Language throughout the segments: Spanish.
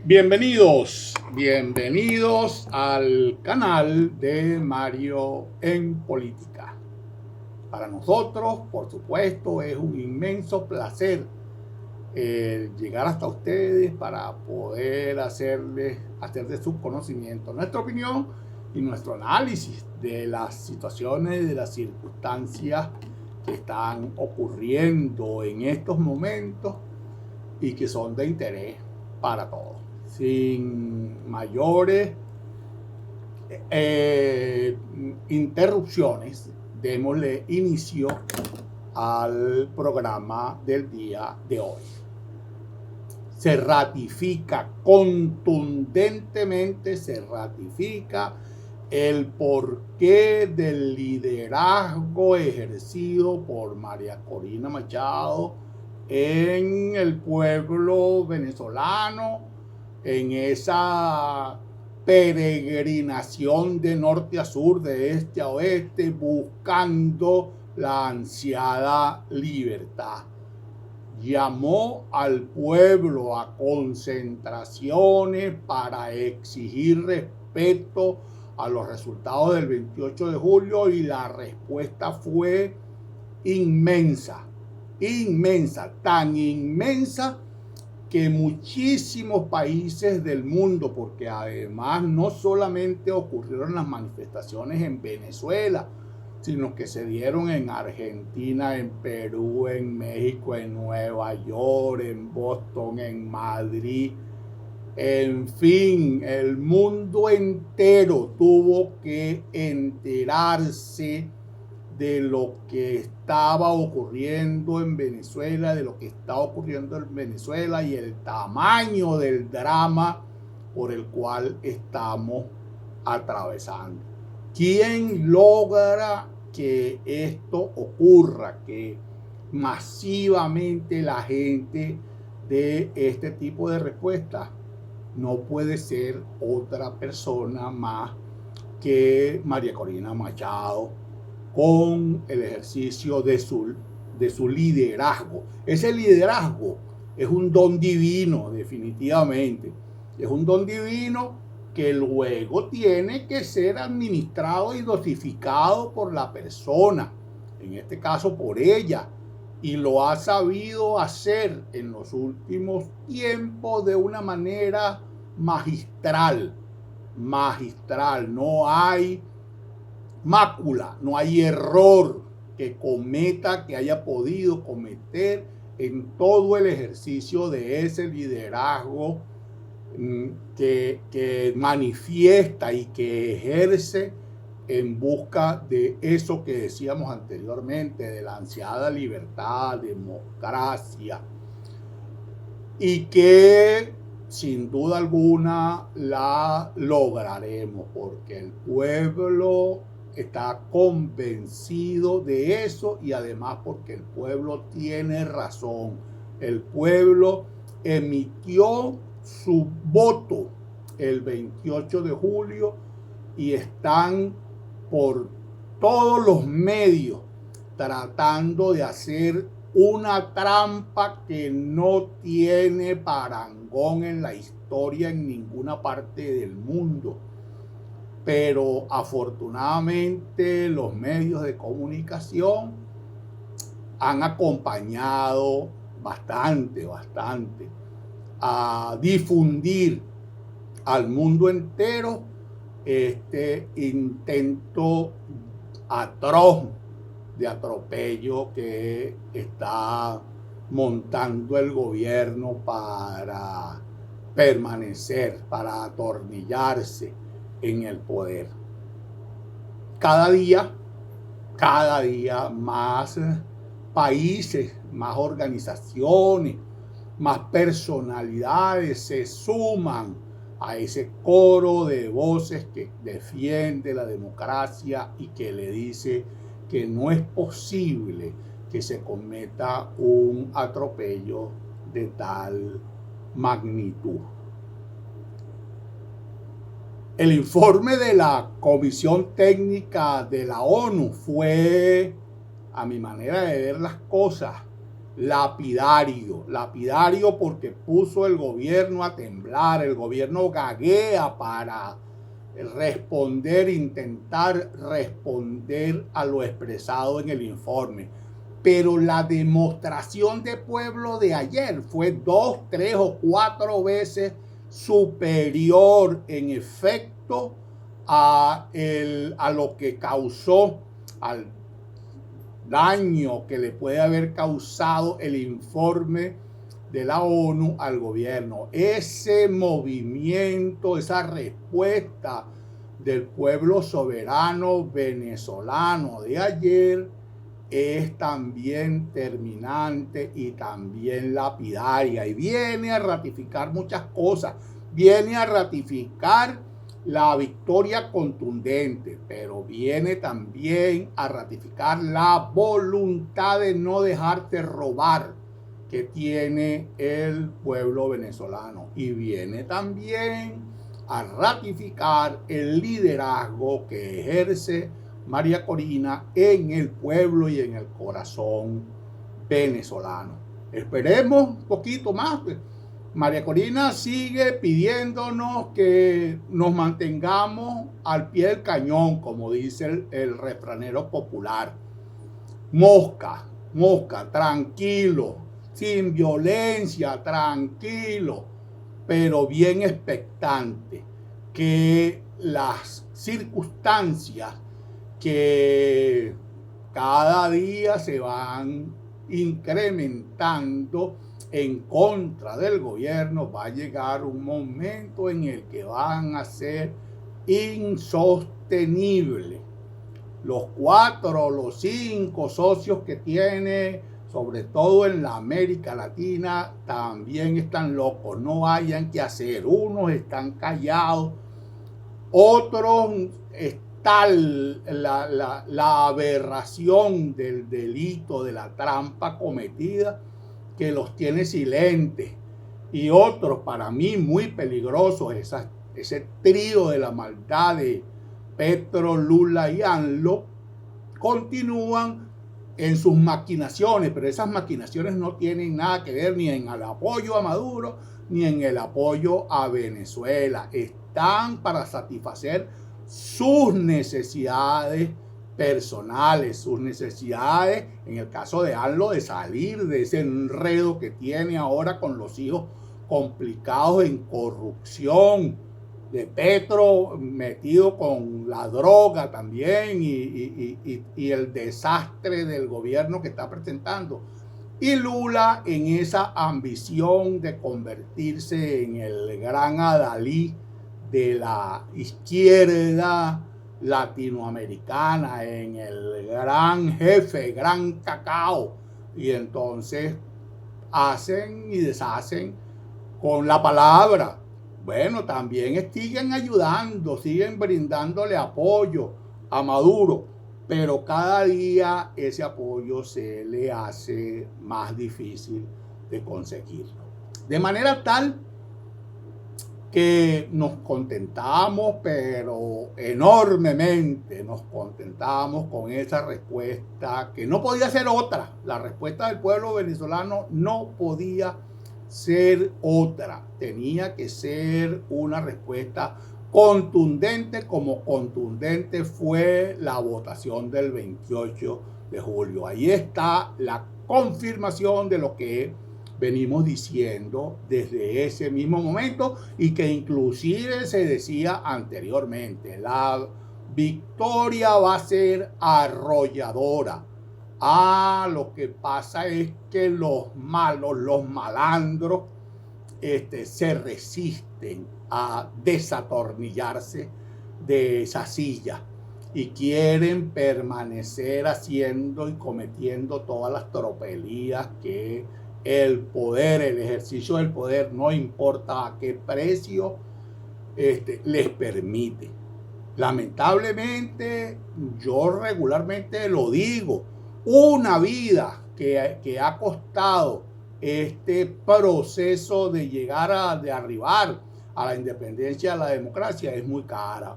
Bienvenidos al canal de Mario en Política. Para nosotros, por supuesto, es un inmenso placer llegar hasta ustedes para poder hacer de su conocimiento nuestra opinión y nuestro análisis de las situaciones, de las circunstancias que están ocurriendo en estos momentos y que son de interés para todos. Sin mayores interrupciones, démosle inicio al programa del día de hoy. Se ratifica contundentemente, el porqué del liderazgo ejercido por María Corina Machado en el pueblo venezolano, en esa peregrinación de norte a sur, de este a oeste, buscando la ansiada libertad. Llamó al pueblo a concentraciones para exigir respeto a los resultados del 28 de julio y la respuesta fue inmensa, tan inmensa que muchísimos países del mundo, porque además no solamente ocurrieron las manifestaciones en Venezuela, sino que se dieron en Argentina, en Perú, en México, en Nueva York, en Boston, en Madrid. En fin, el mundo entero tuvo que enterarse de lo que estaba ocurriendo en Venezuela, y el tamaño del drama por el cual estamos atravesando. ¿Quién logra que esto ocurra? Que masivamente la gente dé este tipo de respuesta. No puede ser otra persona más que María Corina Machado, con el ejercicio de su liderazgo. Ese liderazgo es un don divino, definitivamente. Es un don divino que luego tiene que ser administrado y dosificado por la persona, en este caso por ella, y lo ha sabido hacer en los últimos tiempos de una manera magistral. No hay mácula, no hay error que haya podido cometer en todo el ejercicio de ese liderazgo que manifiesta y que ejerce en busca de eso que decíamos anteriormente, de la ansiada libertad, democracia, y que sin duda alguna la lograremos, porque el pueblo está convencido de eso, y además porque el pueblo tiene razón. El pueblo emitió su voto el 28 de julio y están por todos los medios tratando de hacer una trampa que no tiene parangón en la historia en ninguna parte del mundo. Pero afortunadamente los medios de comunicación han acompañado bastante a difundir al mundo entero este intento atroz de atropello que está montando el gobierno para permanecer, para atornillarse en el poder. Cada día más países, más organizaciones, más personalidades se suman a ese coro de voces que defiende la democracia y que le dice que no es posible que se cometa un atropello de tal magnitud. El informe de la Comisión Técnica de la ONU fue, a mi manera de ver las cosas, lapidario porque puso el gobierno a temblar, el gobierno gaguea para intentar responder a lo expresado en el informe. Pero la demostración de pueblo de ayer fue 2, 3 o 4 veces superior en efecto a lo que causó, al daño que le puede haber causado el informe de la ONU al gobierno. Ese movimiento, esa respuesta del pueblo soberano venezolano de ayer es también terminante y también lapidaria, y viene a ratificar muchas cosas. Viene a ratificar la victoria contundente, pero viene también a ratificar la voluntad de no dejarse robar que tiene el pueblo venezolano, y viene también a ratificar el liderazgo que ejerce María Corina en el pueblo y en el corazón venezolano. Esperemos un poquito más. María Corina sigue pidiéndonos que nos mantengamos al pie del cañón, como dice el refranero popular. Mosca, tranquilo, sin violencia, tranquilo, pero bien expectante que las circunstancias que cada día se van incrementando en contra del gobierno, va a llegar un momento en el que van a ser insostenibles. Los 4 o los 5 socios que tiene, sobre todo en la América Latina, también están locos, no hayan que hacer. Unos están callados, otros está la aberración del delito, de la trampa cometida, que los tiene silentes, y otros, para mí muy peligrosos, ese trío de la maldad de Petro, Lula y ANLO, continúan en sus maquinaciones, pero esas maquinaciones no tienen nada que ver ni en el apoyo a Maduro ni en el apoyo a Venezuela. Están para satisfacer sus necesidades personales, sus necesidades, en el caso de ANLO, de salir de ese enredo que tiene ahora con los hijos complicados en corrupción, de Petro metido con la droga también y el desastre del gobierno que está presentando, y Lula en esa ambición de convertirse en el gran adalid de la izquierda latinoamericana, en el gran jefe, gran cacao, y entonces hacen y deshacen con la palabra. Bueno, también siguen ayudando, siguen brindándole apoyo a Maduro, pero cada día ese apoyo se le hace más difícil de conseguirlo. De manera tal que nos contentamos, pero enormemente nos contentamos con esa respuesta, que no podía ser otra. La respuesta del pueblo venezolano no podía ser otra, tenía que ser una respuesta contundente, como contundente fue la votación del 28 de julio. Ahí está la confirmación de lo que venimos diciendo desde ese mismo momento, y que inclusive se decía anteriormente: la victoria va a ser arrolladora. Lo que pasa es que los malos, los malandros, se resisten a desatornillarse de esa silla y quieren permanecer haciendo y cometiendo todas las tropelías que el poder, el ejercicio del poder, no importa a qué precio, les permite. Lamentablemente, yo regularmente lo digo, una vida que ha costado este proceso de llegar de arribar a la independencia, a la democracia, es muy cara.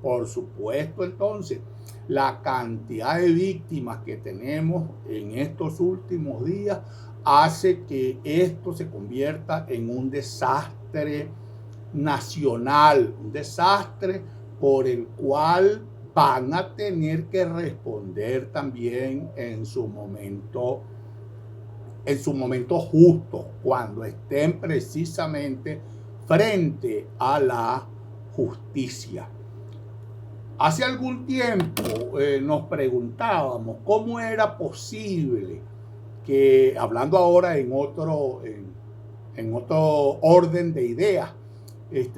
Por supuesto, entonces, la cantidad de víctimas que tenemos en estos últimos días hace que esto se convierta en un desastre nacional, un desastre por el cual van a tener que responder también en su momento justo, cuando estén precisamente frente a la justicia. Hace algún tiempo nos preguntábamos cómo era posible que, hablando ahora en otro orden de ideas,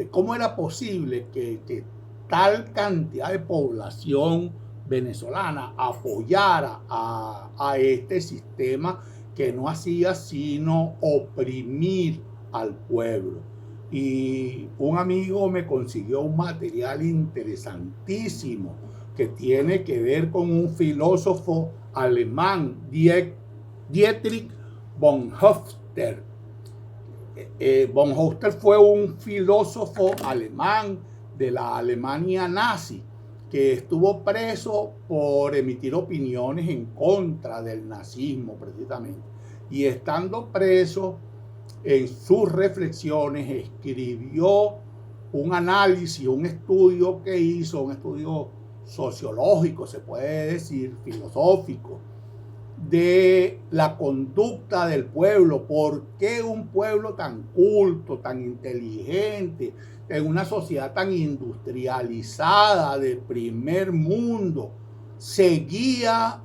cómo era posible que tal cantidad de población venezolana apoyara a este sistema que no hacía sino oprimir al pueblo. Y un amigo me consiguió un material interesantísimo que tiene que ver con un filósofo alemán, Dietrich Bonhoeffer. Bonhoeffer fue un filósofo alemán de la Alemania nazi que estuvo preso por emitir opiniones en contra del nazismo precisamente. Y estando preso, en sus reflexiones escribió un análisis, un estudio que hizo, un estudio sociológico, se puede decir, filosófico, de la conducta del pueblo. ¿Por qué un pueblo tan culto, tan inteligente, en una sociedad tan industrializada de primer mundo, seguía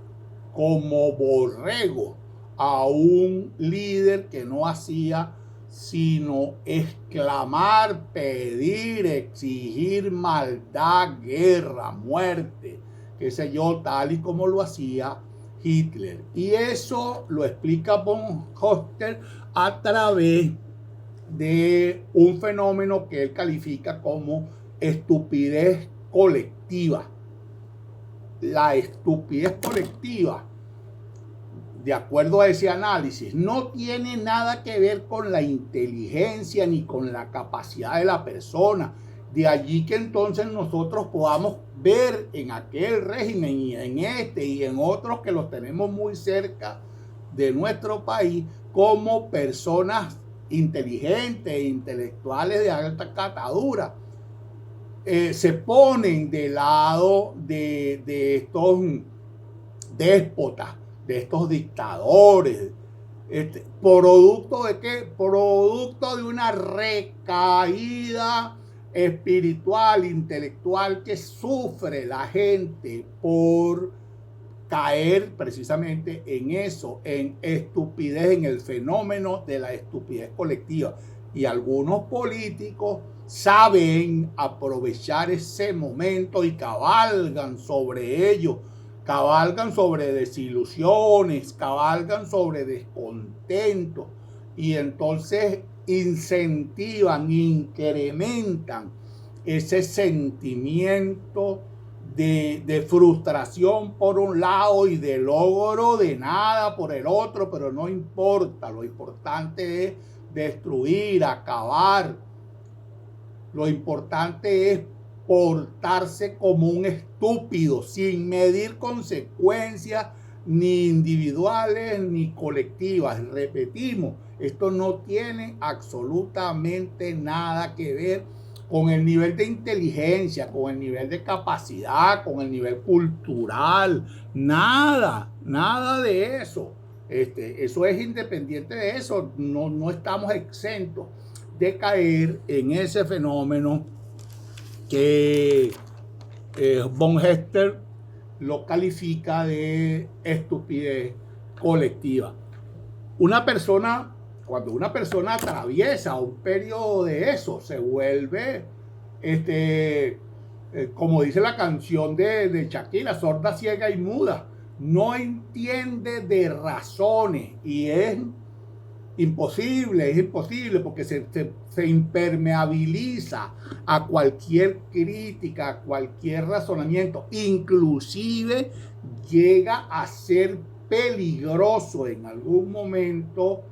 como borrego a un líder que no hacía sino exclamar, pedir, exigir maldad, guerra, muerte, qué sé yo, tal y como lo hacía Hitler? Y eso lo explica Bonhoeffer a través de un fenómeno que él califica como estupidez colectiva. La estupidez colectiva, de acuerdo a ese análisis, no tiene nada que ver con la inteligencia ni con la capacidad de la persona. De allí que entonces nosotros podamos ver en aquel régimen y en este y en otros que los tenemos muy cerca de nuestro país como personas inteligentes e intelectuales de alta catadura. Se ponen del lado de estos déspotas, de estos dictadores. ¿Producto de qué? Producto de una recaída espiritual, intelectual que sufre la gente por caer precisamente en eso, en estupidez, en el fenómeno de la estupidez colectiva. Y algunos políticos saben aprovechar ese momento y cabalgan sobre ello. Cabalgan sobre desilusiones, cabalgan sobre descontento y entonces incentivan, incrementan ese sentimiento de frustración por un lado y de logro de nada por el otro, pero no importa, lo importante es destruir, acabar. Lo importante es portarse como un estúpido, sin medir consecuencias ni individuales ni colectivas. Repetimos, esto no tiene absolutamente nada que ver con el nivel de inteligencia, con el nivel de capacidad, con el nivel cultural. Nada de eso. Eso es independiente de eso. No estamos exentos de caer en ese fenómeno que Bonhoeffer lo califica de estupidez colectiva. Cuando una persona atraviesa un periodo de eso, se vuelve, como dice la canción de Shakira, sorda, ciega y muda. No entiende de razones y es imposible porque se impermeabiliza a cualquier crítica, a cualquier razonamiento. Inclusive llega a ser peligroso en algún momento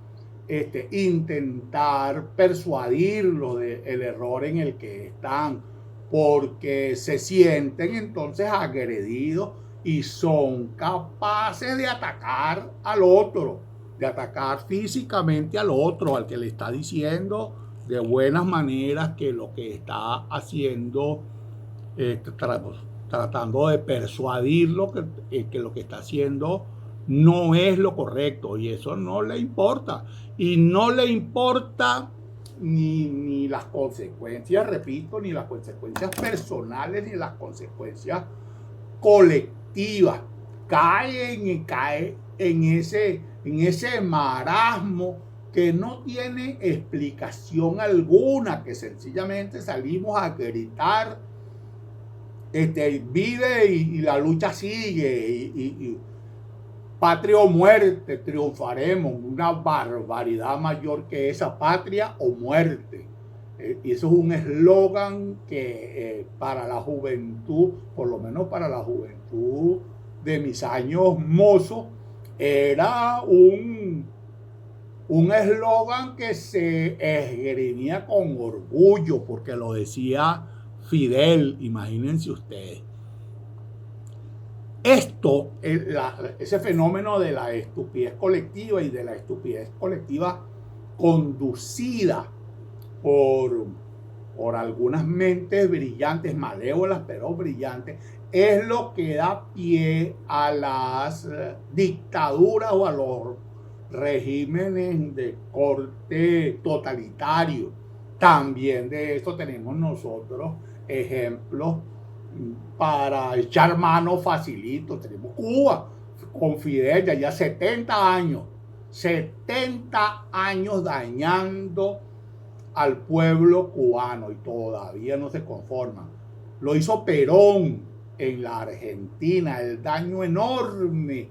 intentar persuadirlos del error en el que están, porque se sienten entonces agredidos y son capaces de atacar al otro, de atacar físicamente al otro, al que le está diciendo de buenas maneras que lo que está haciendo, tratando de persuadirlo que lo que está haciendo no es lo correcto, y eso no le importa. Y no le importa ni las consecuencias, repito, ni las consecuencias personales, ni las consecuencias colectivas. Cae en ese marasmo que no tiene explicación alguna, que sencillamente salimos a gritar, vive y la lucha sigue, y patria o muerte, triunfaremos. Una barbaridad mayor que esa, patria o muerte. Y eso es un eslogan que para la juventud, por lo menos para la juventud de mis años mozos, era un eslogan que se esgrimía con orgullo, porque lo decía Fidel, imagínense ustedes. Ese fenómeno de la estupidez colectiva, y de la estupidez colectiva conducida por algunas mentes brillantes, malévolas pero brillantes, es lo que da pie a las dictaduras o a los regímenes de corte totalitario. También de eso tenemos nosotros ejemplos para echar mano facilito. Tenemos Cuba con Fidel, ya 70 años dañando al pueblo cubano, y todavía no se conforman. Lo hizo Perón en la Argentina, el daño enorme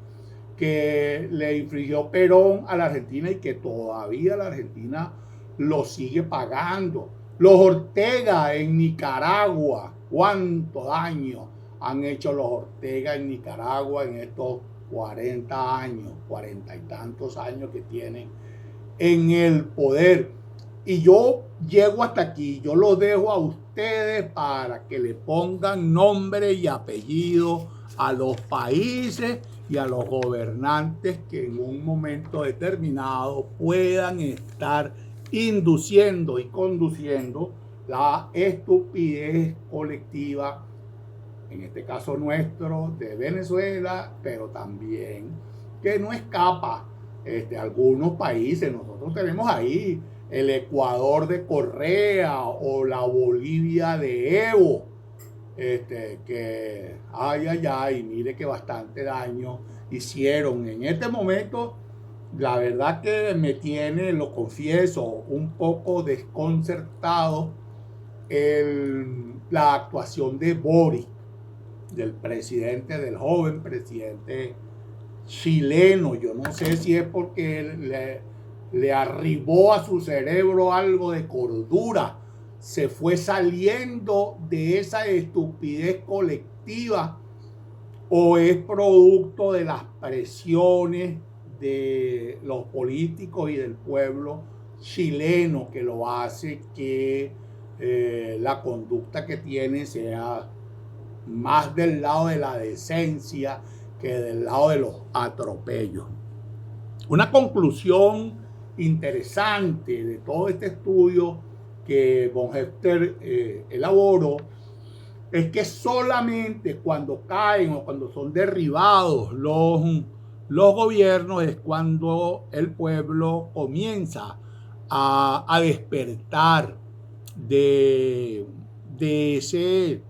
que le infligió Perón a la Argentina y que todavía la Argentina lo sigue pagando. Los Ortega en Nicaragua, cuánto daño han hecho los Ortega en Nicaragua en estos 40 años, 40 y tantos años que tienen en el poder. Y yo llego hasta aquí, yo lo dejo a ustedes para que le pongan nombre y apellido a los países y a los gobernantes que en un momento determinado puedan estar induciendo y conduciendo la estupidez colectiva, en este caso nuestro, de Venezuela, pero también que no escapa algunos países. Nosotros tenemos ahí el Ecuador de Correa o la Bolivia de Evo, que mire que bastante daño hicieron. En este momento, la verdad que me tiene, lo confieso, un poco desconcertado la actuación de Boric, del joven presidente chileno. Yo no sé si es porque le arribó a su cerebro algo de cordura, se fue saliendo de esa estupidez colectiva, o es producto de las presiones de los políticos y del pueblo chileno, que lo hace que la conducta que tiene sea más del lado de la decencia que del lado de los atropellos. Una conclusión interesante de todo este estudio que von Hefter elaboró es que solamente cuando caen o cuando son derribados los gobiernos es cuando el pueblo comienza a despertar de ese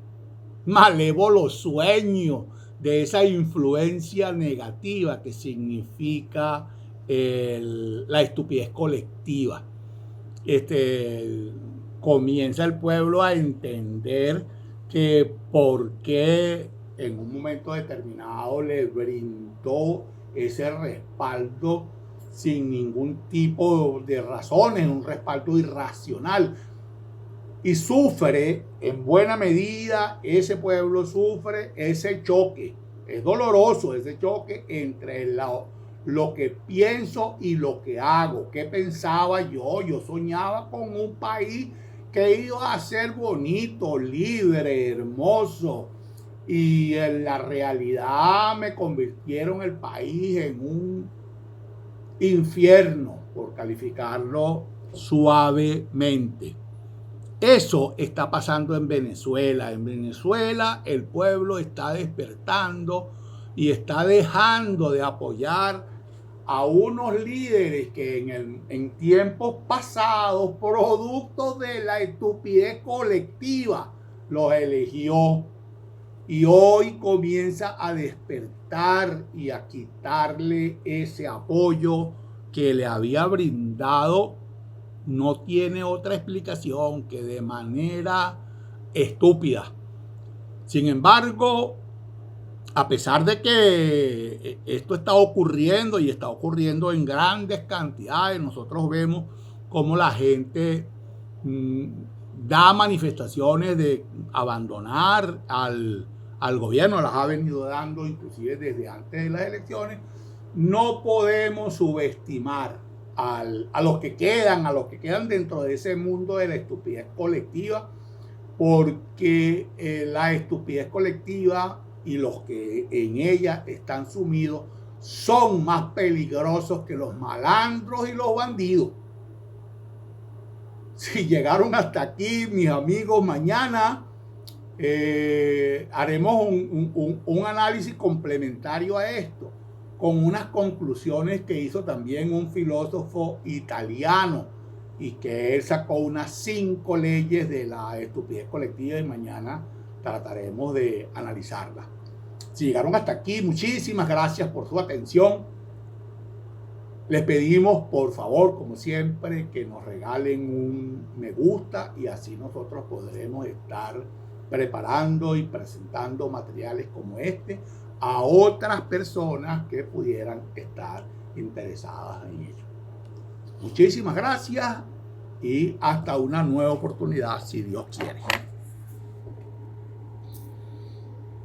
malévolo sueño, de esa influencia negativa que significa la estupidez colectiva. Comienza el pueblo a entender que por qué en un momento determinado le brindó ese respaldo sin ningún tipo de razones, un respaldo irracional. Y sufre, en buena medida, ese pueblo sufre ese choque. Es doloroso ese choque entre lo que pienso y lo que hago. ¿Qué pensaba yo? Yo soñaba con un país que iba a ser bonito, libre, hermoso. Y en la realidad me convirtieron el país infierno, por calificarlo suavemente. Eso está pasando en Venezuela. En Venezuela el pueblo está despertando y está dejando de apoyar a unos líderes que en tiempos pasados, producto de la estupidez colectiva, los eligió. Y hoy comienza a despertar y a quitarle ese apoyo que le había brindado. No tiene otra explicación que de manera estúpida. Sin embargo, a pesar de que esto está ocurriendo y está ocurriendo en grandes cantidades, nosotros vemos cómo la gente da manifestaciones de abandonar al gobierno, las ha venido dando inclusive desde antes de las elecciones. No podemos subestimar a los que quedan dentro de ese mundo de la estupidez colectiva, porque la estupidez colectiva y los que en ella están sumidos son más peligrosos que los malandros y los bandidos. Si llegaron hasta aquí, mis amigos, mañana haremos un análisis complementario a esto, con unas conclusiones que hizo también un filósofo italiano, y que él sacó unas 5 leyes de la estupidez colectiva, y mañana trataremos de analizarlas. Si llegaron hasta aquí, muchísimas gracias por su atención. Les pedimos, por favor, como siempre, que nos regalen un me gusta, y así nosotros podremos estar preparando y presentando materiales como este a otras personas que pudieran estar interesadas en ello. Muchísimas gracias y hasta una nueva oportunidad, si Dios quiere.